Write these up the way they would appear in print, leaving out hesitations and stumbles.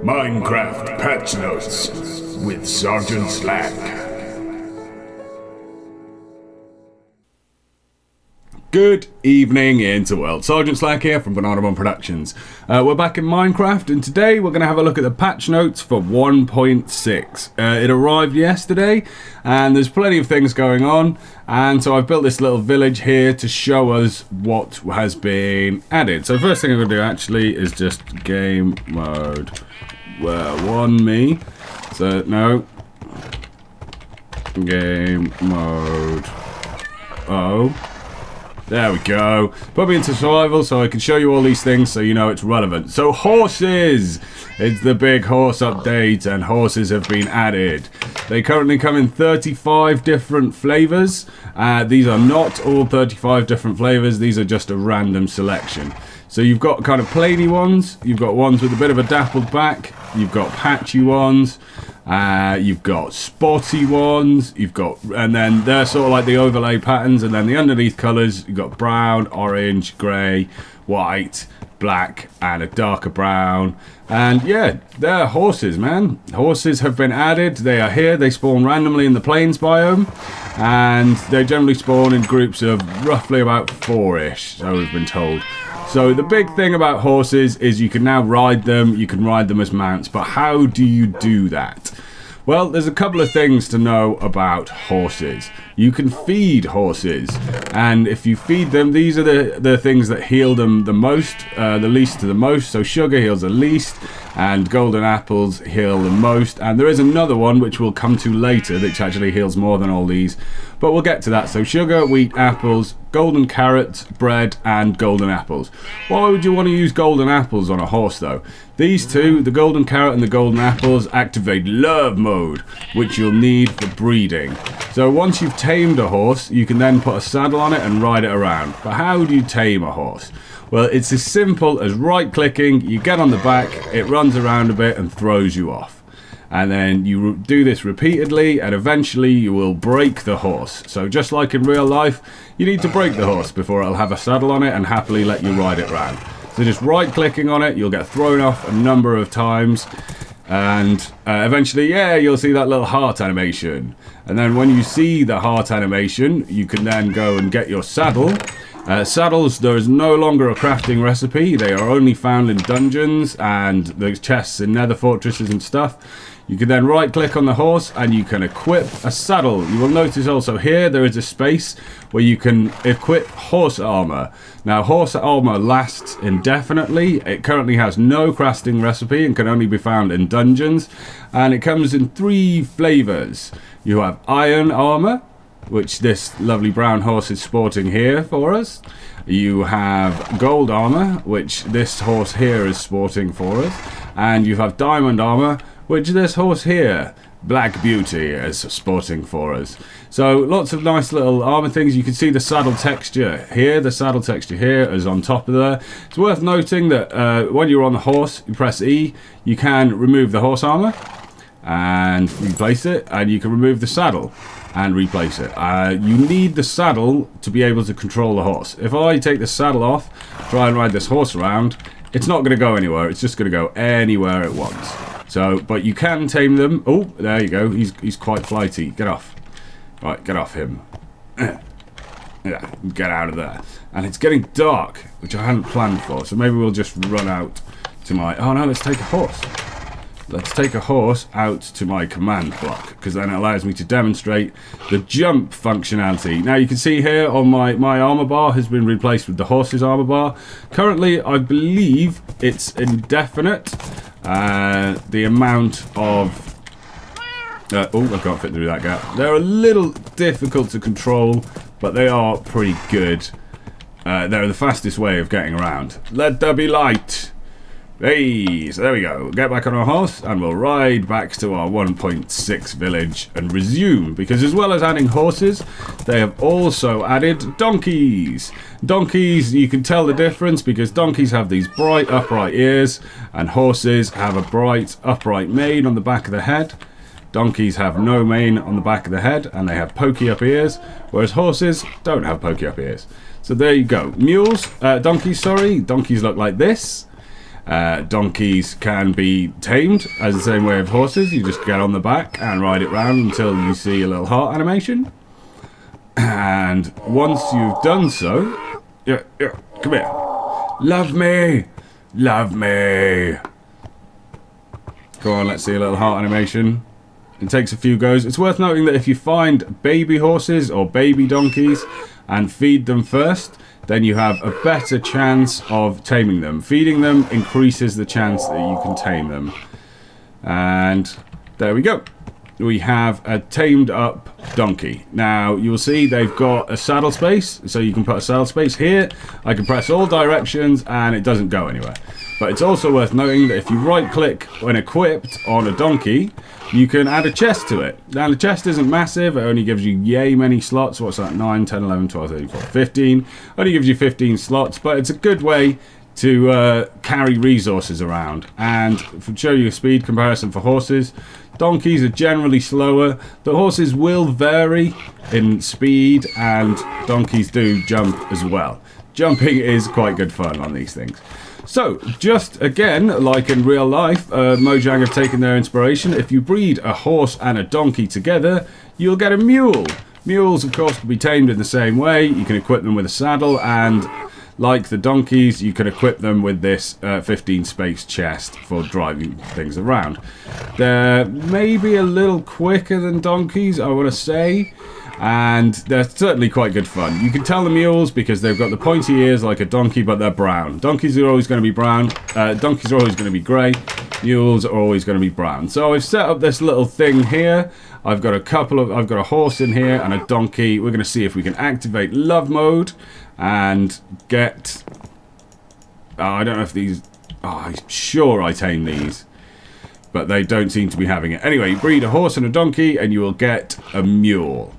Minecraft Patch Notes with Sergeant Slack. Good evening, Interworld. Sergeant Slack here from Banana Productions. We're back in Minecraft, and today we're going to have a look at the patch notes for 1.6. It arrived yesterday, and there's plenty of things going on, and so I've built this little village here to show us what has been added. So first thing I'm going to do actually is just game mode. One me. So, no. Game mode. Oh. There we go. Put me into survival so I can show you all these things so you know it's relevant. So horses! It's the big horse update and horses have been added. They currently come in 35 different flavors. These are not all 35 different flavors. These are just a random selection. So you've got kind of plainy ones. You've got ones with a bit of a dappled back. You've got patchy ones. You've got spotty ones, and then they're sort of like the overlay patterns, and then the underneath colours, you've got brown, orange, grey, white, black, and a darker brown. And yeah, they're horses, man. Horses have been added. They are here. They spawn randomly in the plains biome, and they generally spawn in groups of roughly about 4-ish, so we've been told. So the big thing about horses is you can now ride them, you can ride them as mounts, but how do you do that? Well, there's a couple of things to know about horses. You can feed horses, and if you feed them, these are the things that heal them the most, the least to the most. So sugar heals the least, and golden apples heal the most. And there is another one which we'll come to later, which actually heals more than all these. But we'll get to that. So sugar, wheat, apples, golden carrots, bread, and golden apples. Why would you want to use golden apples on a horse, though? These two, the golden carrot and the golden apples, activate love mode, which you'll need for breeding. So once you've tamed a horse, you can then put a saddle on it and ride it around. But how do you tame a horse? Well, it's as simple as right-clicking, you get on the back, it runs around a bit and throws you off. And then you do this repeatedly, and eventually you will break the horse. So just like in real life, you need to break the horse before it'll have a saddle on it and happily let you ride it around. So just right-clicking on it, you'll get thrown off a number of times, and eventually, yeah, you'll see that little heart animation. And then when you see the heart animation, you can then go and get your saddle. Saddles, there is no longer a crafting recipe. They are only found in dungeons and the chests in nether fortresses and stuff. You can then right click on the horse and you can equip a saddle. You will notice also here there is a space where you can equip horse armor. Now horse armor lasts indefinitely. It currently has no crafting recipe and can only be found in dungeons. And it comes in 3 flavors. You have iron armor, which this lovely brown horse is sporting here for us. You have gold armor, which this horse here is sporting for us. And you have diamond armor, which this horse here, Black Beauty, is sporting for us. So lots of nice little armor things. You can see the saddle texture here. The saddle texture here is on top of there. It's worth noting that when you're on the horse, you press E, you can remove the horse armor and replace it, and you can remove the saddle and replace it. You need the saddle to be able to control the horse. If I take the saddle off, try and ride this horse around, it's not going to go anywhere. It's just going to go anywhere it wants. So, but you can tame them. Oh, there you go. He's quite flighty. Get off. Right, get off him. Yeah, get out of there. And it's getting dark, which I hadn't planned for. So maybe we'll just run out to my... Oh no, let's take a horse. Let's take a horse out to my command block, because then it allows me to demonstrate the jump functionality. Now you can see here on my armor bar has been replaced with the horse's armor bar. Currently, I believe it's indefinite. The amount of... oh, I can't fit through that gap. They're a little difficult to control, but they are pretty good. They're the fastest way of getting around. Let there be light. Hey, so there we go. We'll get back on our horse and we'll ride back to our 1.6 village and resume, because as well as adding horses, they have also added donkeys. Donkeys, you can tell the difference because donkeys have these bright upright ears and horses have a bright upright mane on the back of the head. Donkeys have no mane on the back of the head and they have pokey up ears, whereas horses don't have pokey up ears. So there you go. Donkeys look like this. Donkeys can be tamed as the same way of horses. You just get on the back and ride it round until you see a little heart animation. And once you've done so, yeah, come here. Love me, love me. Go on, let's see a little heart animation. It takes a few goes. It's worth noting that if you find baby horses or baby donkeys and feed them first, then you have a better chance of taming them. Feeding them increases the chance that you can tame them. And there we go. We have a tamed up donkey. Now, you'll see they've got a saddle space, so you can put a saddle space here. I can press all directions and it doesn't go anywhere. But it's also worth noting that if you right-click when equipped on a donkey, you can add a chest to it. Now, the chest isn't massive. It only gives you yay many slots. What's that? 9, 10, 11, 12, 13, 14, 15. Only gives you 15 slots, but it's a good way to carry resources around. And to show you a speed comparison for horses, donkeys are generally slower. The horses will vary in speed, and donkeys do jump as well. Jumping is quite good fun on these things. So, just again, like in real life, Mojang have taken their inspiration. If you breed a horse and a donkey together, you'll get a mule. Mules, of course, can be tamed in the same way. You can equip them with a saddle, and like the donkeys, you can equip them with this 15 space chest for driving things around. They're maybe a little quicker than donkeys, I want to say. And they're certainly quite good fun. You can tell the mules because they've got the pointy ears like a donkey, but they're brown. Donkeys are always going to be brown. Donkeys are always going to be grey. Mules are always going to be brown. So I've set up this little thing here. I've got a horse in here and a donkey. We're going to see if we can activate love mode and get. I don't know if these. I'm sure I tame these, but they don't seem to be having it. Anyway, you breed a horse and a donkey, and you will get a mule.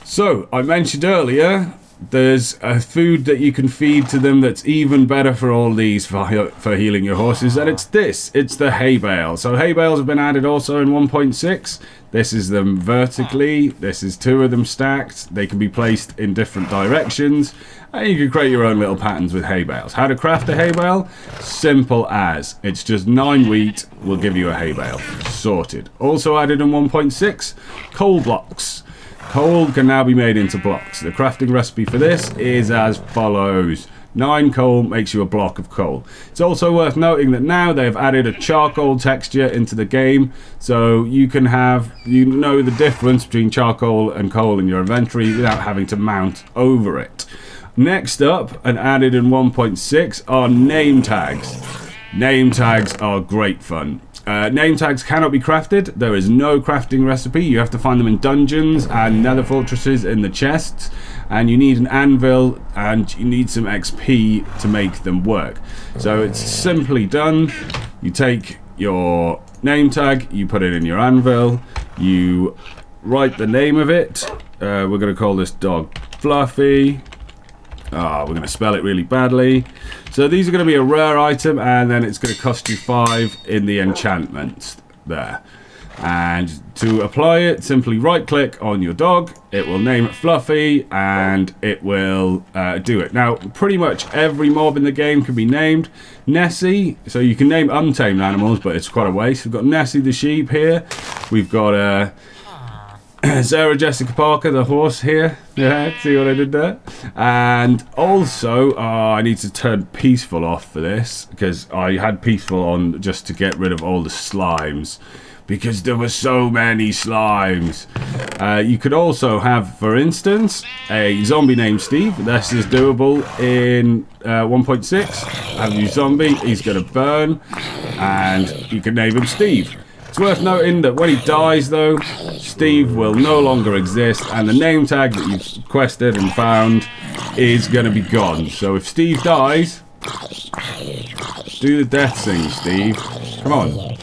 So, I mentioned earlier, there's a food that you can feed to them that's even better for all these for healing your horses, and it's this. It's the hay bale. So hay bales have been added also in 1.6. This is them vertically. This is 2 of them stacked. They can be placed in different directions, and you can create your own little patterns with hay bales. How to craft a hay bale? Simple as. It's just 9 wheat will give you a hay bale. Sorted. Also added in 1.6, coal blocks. Coal can now be made into blocks. The crafting recipe for this is as follows. 9 coal makes you a block of coal. It's also worth noting that now they've added a charcoal texture into the game, so you can know the difference between charcoal and coal in your inventory without having to mount over it. Next up, and added in 1.6, are name tags. Name tags are great fun. Name tags cannot be crafted. There is no crafting recipe. You have to find them in dungeons and nether fortresses in the chests, and you need an anvil and you need some XP to make them work. So it's simply done. You take your name tag, you put it in your anvil, you write the name of it. We're going to call this dog Fluffy. We're going to spell it really badly. So these are going to be a rare item, and then it's going to cost you 5 in the enchantments there. And to apply it, simply right click on your dog. It will name it Fluffy, and it will do it. Now, pretty much every mob in the game can be named Nessie. So you can name untamed animals, but it's quite a waste. We've got Nessie the sheep here. We've got Sarah Jessica Parker, the horse here. Yeah, see what I did there? And also, I need to turn peaceful off for this, because I had peaceful on just to get rid of all the slimes, because there were so many slimes. You could also have, for instance, a zombie named Steve. This is doable in 1.6. Have you zombie, he's going to burn, and you can name him Steve. It's worth noting that when he dies, though, Steve will no longer exist, and the name tag that you've quested and found is going to be gone. So if Steve dies, do the death sing, Steve. Come on.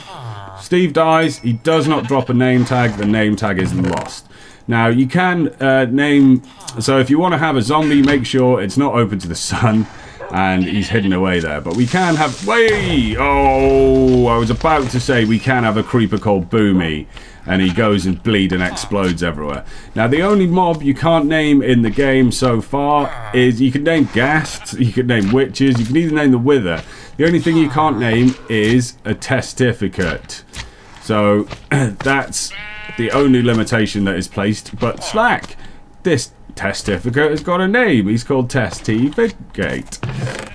Steve dies, he does not drop a name tag, the name tag is lost. Now, you can name... So if you want to have a zombie, make sure it's not open to the sun. and he's hidden away there. But we can have... Wait! Oh, I was about to say we can have a creeper called Boomy, and he goes and bleeds and explodes everywhere. Now, the only mob you can't name in the game so far is... You can name ghasts, you can name witches, you can even name the Wither. The only thing you can't name is a testificate. So, that's the only limitation that is placed. But Slack, this testificate has got a name. He's called Testificate.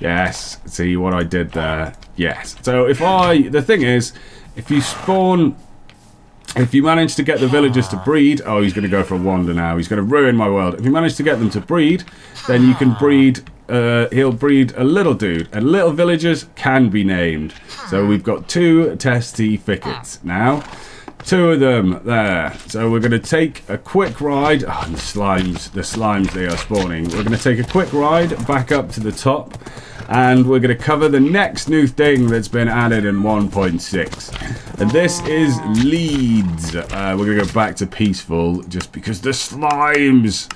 Yes, see what I did there? Yes. So the thing is, if you spawn, if you manage to get the villagers to breed, oh, he's going to go for a wander now. He's going to ruin my world. If you manage to get them to breed, then you can breed, he'll breed a little dude, and little villagers can be named. So we've got 2 testificates now. 2 of them there. So we're going to take a quick ride. Oh, and the slimes, they are spawning. We're going to take a quick ride back up to the top, and we're going to cover the next new thing that's been added in 1.6. And this is leads. We're going to go back to peaceful just because the slimes...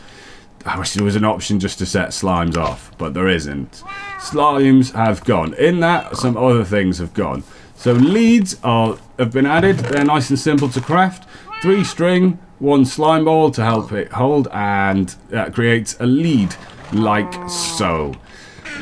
I wish there was an option just to set slimes off, but there isn't. Slimes have gone. In that, some other things have gone. So leads have been added. They're nice and simple to craft. 3 string, 1 slime ball to help it hold, and that creates a lead like so.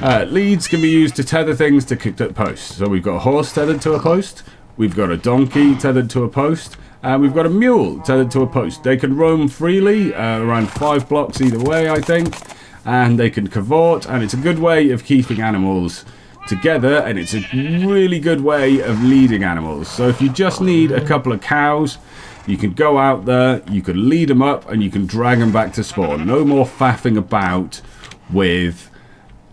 Leads can be used to tether things to posts. So we've got a horse tethered to a post, we've got a donkey tethered to a post, and we've got a mule tethered to a post. They can roam freely, around 5 blocks either way, I think, and they can cavort, and it's a good way of keeping animals together, and it's a really good way of leading animals. So if you just need a couple of cows, you can go out there, you can lead them up, and you can drag them back to spawn. No more faffing about with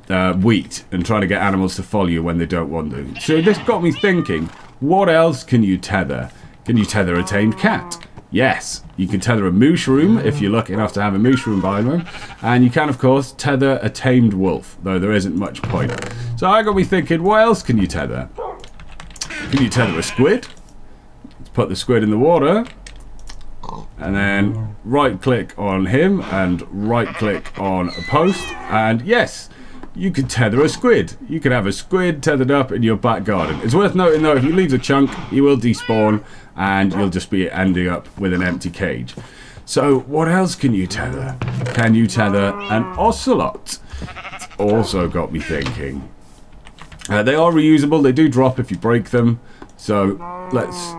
wheat and trying to get animals to follow you when they don't want to. So this got me thinking, what else can you tether? Can you tether a tamed cat? Yes, you can tether a mushroom if you're lucky enough to have a mushroom biome, and you can of course tether a tamed wolf, though there isn't much point. So I got me thinking, what else can you tether? Can you tether a squid? Let's put the squid in the water, and then right click on him and right click on a post, and yes, you can tether a squid. You can have a squid tethered up in your back garden. It's worth noting though, if you leave a chunk, he will despawn and you'll just be ending up with an empty cage. So what else can you tether? Can you tether an ocelot? It's also got me thinking. They are reusable. They do drop if you break them. So let's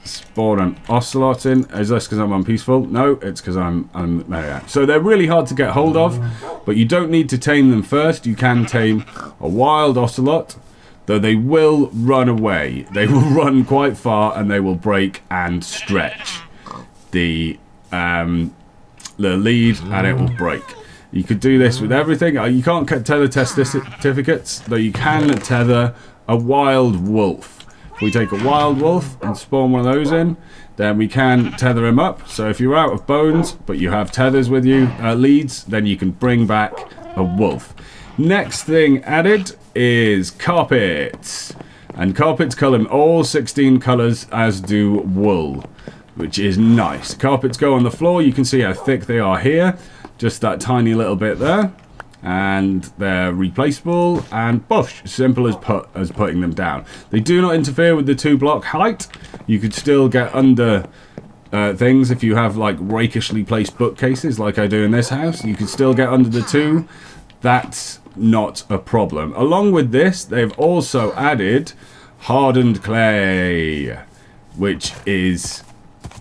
spawn an ocelot in. Is this because I'm unpeaceful? No, it's because I'm yeah. So they're really hard to get hold of, but you don't need to tame them first. You can tame a wild ocelot, though they will run away. They will run quite far, and they will break and stretch the lead, and it will break. You could do this with everything. You can't tether certificates, though you can tether a wild wolf. If we take a wild wolf and spawn one of those in, then we can tether him up. So if you're out of bones, but you have tethers with you, leads, then you can bring back a wolf. Next thing added is carpets. And carpets come in all 16 colours, as do wool, which is nice. Carpets go on the floor. You can see how thick they are here. Just that tiny little bit there. And they're replaceable, and bosh, simple as putting them down. They do not interfere with the 2-block height. You could still get under things if you have like rakishly placed bookcases like I do in this house. You can still get under the 2. That's not a problem. Along with this, they've also added hardened clay, which is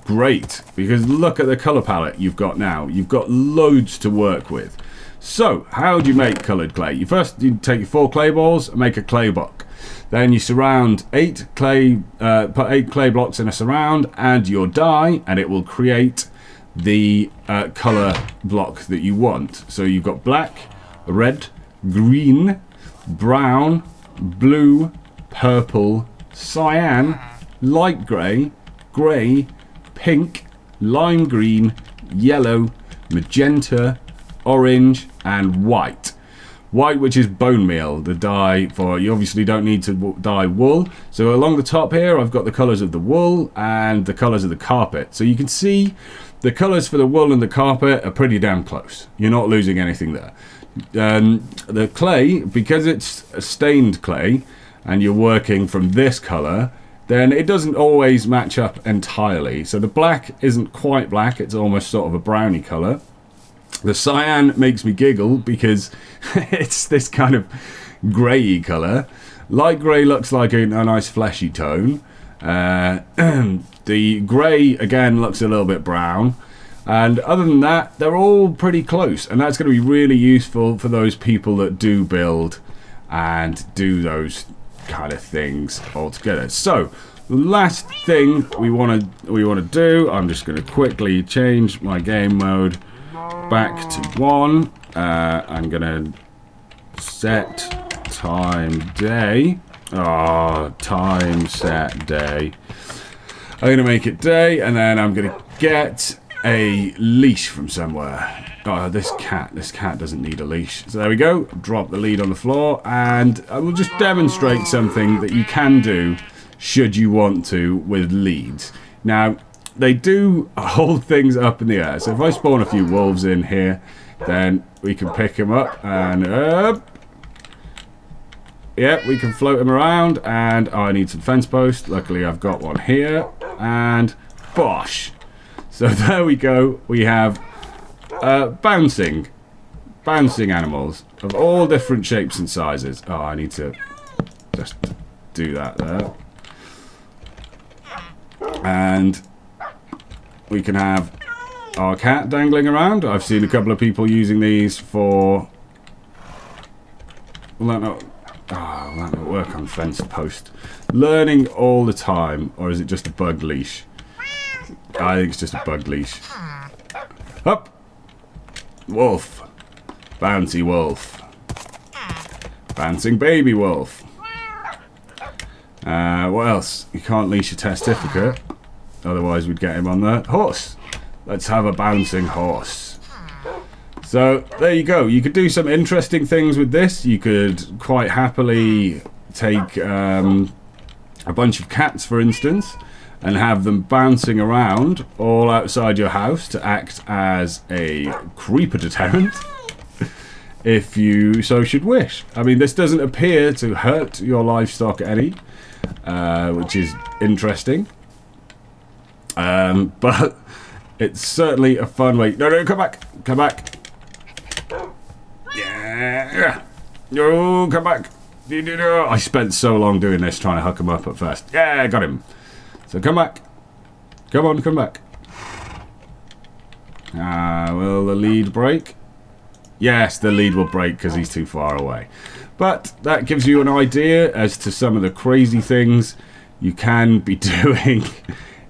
great because look at the color palette you've got now. You've got loads to work with. So, how do you make coloured clay? You take 4 clay balls and make a clay block. Then you surround 8 clay, put 8 clay blocks in a surround, add your dye, and it will create the colour block that you want. So you've got black, red, green, brown, blue, purple, cyan, light grey, grey, pink, lime green, yellow, magenta, orange and white. white, which is bone meal, the dye for, you obviously don't need to dye wool. So along the top here, I've got the colours of the wool and the colours of the carpet. So you can see the colours for the wool and the carpet are pretty damn close. You're not losing anything there. The clay, because it's a stained clay and you're working from this colour, then it doesn't always match up entirely. So the black isn't quite black, it's almost sort of a browny colour. The cyan makes me giggle because it's this kind of grey colour. Light grey looks like a nice fleshy tone. The grey again looks a little bit brown. And other than that, they're all pretty close. And that's going to be really useful for those people that do build and do those kind of things altogether. So the last thing we want to do, I'm just going to quickly change my game mode back to 1. I'm going to set time day. Time set day. I'm going to make it day, and then I'm going to get a leash from somewhere. Oh, this cat doesn't need a leash. So there we go. Drop the lead on the floor, and I will just demonstrate something that you can do should you want to with leads. Now, they do hold things up in the air. So if I spawn a few wolves in here, then we can pick them up and yeah, we can float them around. And I need some fence posts. Luckily, I've got one here, and bosh. So there we go. We have bouncing animals of all different shapes and sizes. Oh, I need to just do that there. And we can have our cat dangling around. I've seen a couple of people using these for... Will that not work on fence post? Learning all the time. Or is it just a bug leash? I think it's just a bug leash. Up! Wolf. Bouncy wolf. Bouncing baby wolf. What else? You can't leash a testificate. Otherwise we'd get him on the horse. Let's have a bouncing horse. So there you go. You could do some interesting things with this. You could quite happily take a bunch of cats, for instance, and have them bouncing around all outside your house to act as a creeper deterrent, if you so should wish. I mean, this doesn't appear to hurt your livestock any, which is interesting. But it's certainly a fun way. No, come back. Come back. Yeah. No, come back. I spent so long doing this, trying to hook him up at first. Yeah, got him. So come back. Come on, come back. Will the lead break? Yes, the lead will break because he's too far away. But that gives you an idea as to some of the crazy things you can be doing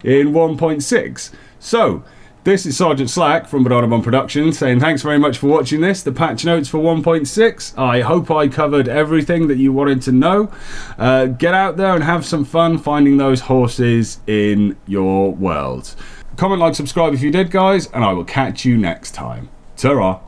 in 1.6. So, this is Sergeant Slack from Banana Productions saying thanks very much for watching this, the patch notes for 1.6. I hope I covered everything that you wanted to know. Get out there and have some fun finding those horses in your world. Comment, like, subscribe if you did, guys, and I will catch you next time. Ta-ra.